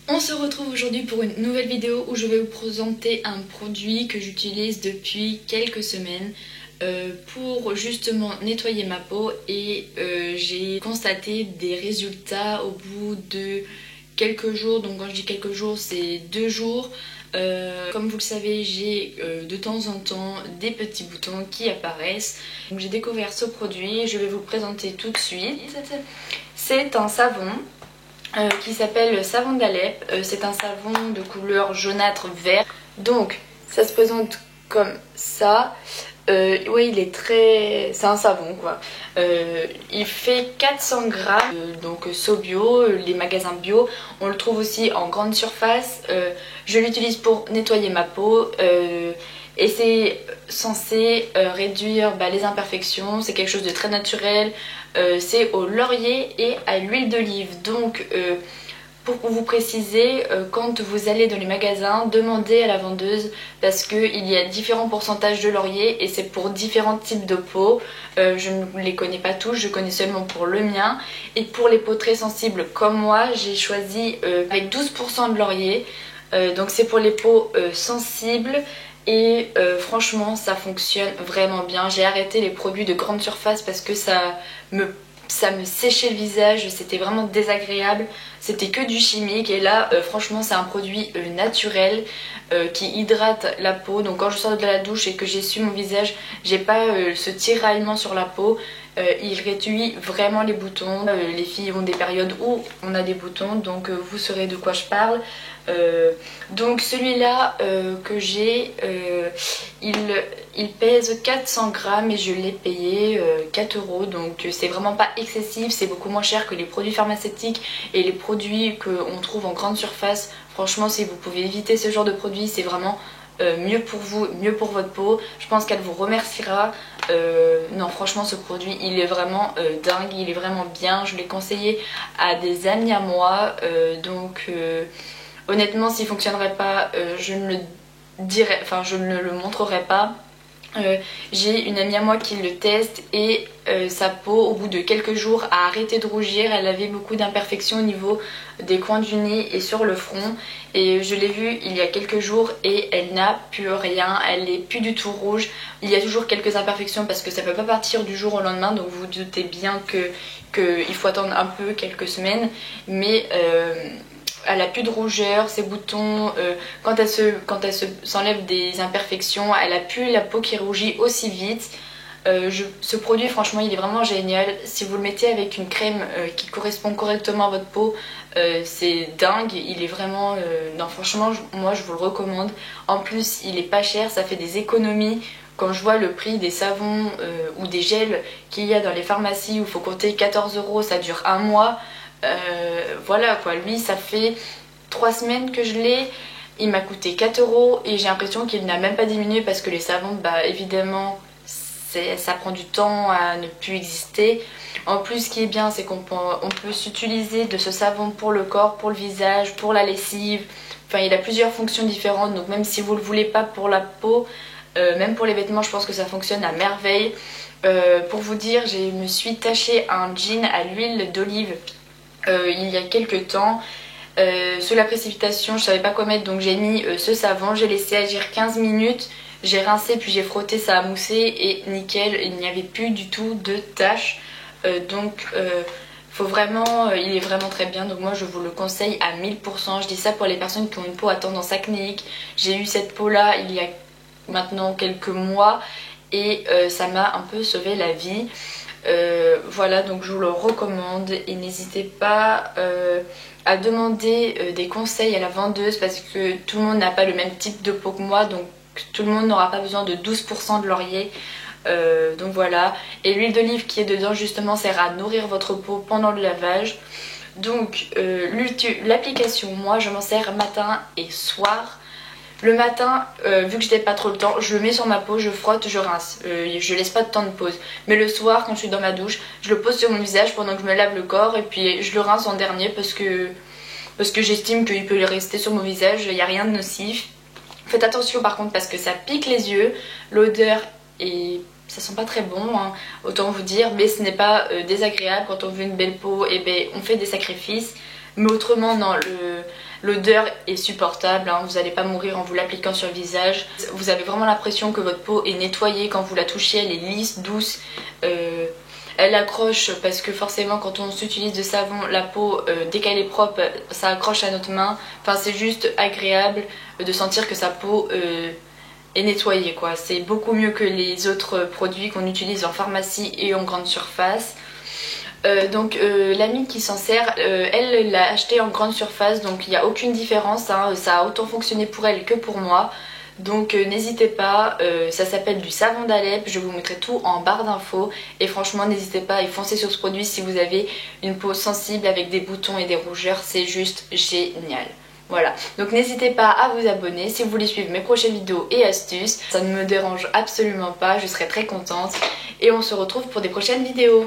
On se retrouve aujourd'hui pour une nouvelle vidéo où je vais vous présenter un produit que j'utilise depuis quelques semaines pour justement nettoyer ma peau et j'ai constaté des résultats au bout de quelques jours. Donc quand je dis quelques jours, c'est 2 jours. Comme vous le savez, j'ai de temps en temps des petits boutons qui apparaissent. Donc j'ai découvert ce produit, je vais vous le présenter tout de suite. C'est un savon qui s'appelle savon d'Alep. C'est un savon de couleur jaunâtre vert. Donc ça se présente comme ça. Oui, il est très... c'est un savon quoi. Il fait 400 grammes, donc SoBio, les magasins bio. On le trouve aussi en grande surface. Je l'utilise pour nettoyer ma peau. Et c'est censé réduire les imperfections. C'est quelque chose de très naturel. C'est au laurier et à l'huile d'olive. Donc pour vous préciser, quand vous allez dans les magasins, demandez à la vendeuse parce qu'il y a différents pourcentages de laurier et c'est pour différents types de peau. Je ne les connais pas tous, je connais seulement pour le mien. Et pour les peaux très sensibles comme moi, j'ai choisi avec 12% de laurier. Donc c'est pour les peaux sensibles. Et franchement ça fonctionne vraiment bien. J'ai arrêté les produits de grande surface parce que ça me séchait le visage, c'était vraiment désagréable, c'était que du chimique. Et là franchement c'est un produit naturel qui hydrate la peau. Donc quand je sors de la douche et que j'essuie mon visage, j'ai pas ce tiraillement sur la peau. Il réduit vraiment les boutons. Les filles ont des périodes où on a des boutons, donc vous saurez de quoi je parle. Donc celui-là que j'ai, il pèse 400 grammes et je l'ai payé 4 €. Donc c'est vraiment pas excessif, c'est beaucoup moins cher que les produits pharmaceutiques et les produits qu'on trouve en grande surface. Franchement, si vous pouvez éviter ce genre de produits, c'est vraiment mieux pour vous, mieux pour votre peau. Je pense qu'elle vous remerciera. Non, franchement ce produit il est vraiment dingue, il est vraiment bien. Je l'ai conseillé à des amis à moi. Honnêtement, s'il fonctionnerait pas, je ne le dirais, enfin je ne le montrerai pas. J'ai une amie à moi qui le teste et sa peau au bout de quelques jours a arrêté de rougir. Elle avait beaucoup d'imperfections au niveau des coins du nez et sur le front, et je l'ai vue il y a quelques jours et elle n'a plus rien, elle n'est plus du tout rouge. Il y a toujours quelques imperfections parce que ça peut pas partir du jour au lendemain, donc vous vous doutez bien qu'il faut attendre un peu, quelques semaines, mais elle a plus de rougeur, ses boutons, quand elle s'enlève des imperfections, elle a plus la peau qui rougit aussi vite. Ce produit franchement il est vraiment génial. Si vous le mettez avec une crème qui correspond correctement à votre peau, c'est dingue, il est vraiment... non franchement moi je vous le recommande. En plus il est pas cher, ça fait des économies. Quand je vois le prix des savons ou des gels qu'il y a dans les pharmacies où il faut compter 14 €, ça dure un mois. Voilà quoi, lui ça fait 3 semaines que je l'ai, il m'a coûté 4 € et j'ai l'impression qu'il n'a même pas diminué parce que les savons évidemment ça prend du temps à ne plus exister. En plus ce qui est bien c'est qu'on peut s'utiliser de ce savon pour le corps, pour le visage, pour la lessive. Enfin il a plusieurs fonctions différentes, donc même si vous ne le voulez pas pour la peau, même pour les vêtements je pense que ça fonctionne à merveille. Pour vous dire, je me suis taché un jean à l'huile d'olive il y a quelques temps. Sous la précipitation je savais pas quoi mettre, donc j'ai mis ce savon, j'ai laissé agir 15 minutes, j'ai rincé puis j'ai frotté, ça a moussé et nickel, il n'y avait plus du tout de taches. Faut vraiment, il est vraiment très bien, donc moi je vous le conseille à 1000%. Je dis ça pour les personnes qui ont une peau à tendance acnéique. J'ai eu cette peau là il y a maintenant quelques mois et ça m'a un peu sauvé la vie. Voilà, donc je vous le recommande et n'hésitez pas à demander des conseils à la vendeuse parce que tout le monde n'a pas le même type de peau que moi, donc tout le monde n'aura pas besoin de 12% de laurier. Donc voilà, et l'huile d'olive qui est dedans justement sert à nourrir votre peau pendant le lavage. Donc l'application, moi je m'en sers matin et soir. Le matin, vu que j'ai pas trop le temps, je le mets sur ma peau, je frotte, je rince. Je laisse pas de temps de pause. Mais le soir, quand je suis dans ma douche, je le pose sur mon visage pendant que je me lave le corps et puis je le rince en dernier parce que j'estime qu'il peut rester sur mon visage, il n'y a rien de nocif. Faites attention par contre parce que ça pique les yeux, l'odeur et ça sent pas très bon, hein, autant vous dire, mais ce n'est pas désagréable. Quand on veut une belle peau, et on fait des sacrifices. Mais autrement non, L'odeur est supportable, hein, vous n'allez pas mourir en vous l'appliquant sur le visage. Vous avez vraiment l'impression que votre peau est nettoyée quand vous la touchez, elle est lisse, douce. Elle accroche parce que forcément quand on s'utilise de savon, la peau, dès qu'elle est propre, ça accroche à notre main. Enfin c'est juste agréable de sentir que sa peau est nettoyée quoi. C'est beaucoup mieux que les autres produits qu'on utilise en pharmacie et en grande surface. L'amie qui s'en sert, elle l'a acheté en grande surface, donc il n'y a aucune différence, hein. Ça a autant fonctionné pour elle que pour moi. Donc n'hésitez pas, ça s'appelle du savon d'Alep, je vous mettrai tout en barre d'infos et franchement n'hésitez pas à y foncer sur ce produit si vous avez une peau sensible avec des boutons et des rougeurs, c'est juste génial. Voilà, donc n'hésitez pas à vous abonner si vous voulez suivre mes prochaines vidéos et astuces, ça ne me dérange absolument pas, je serai très contente et on se retrouve pour des prochaines vidéos.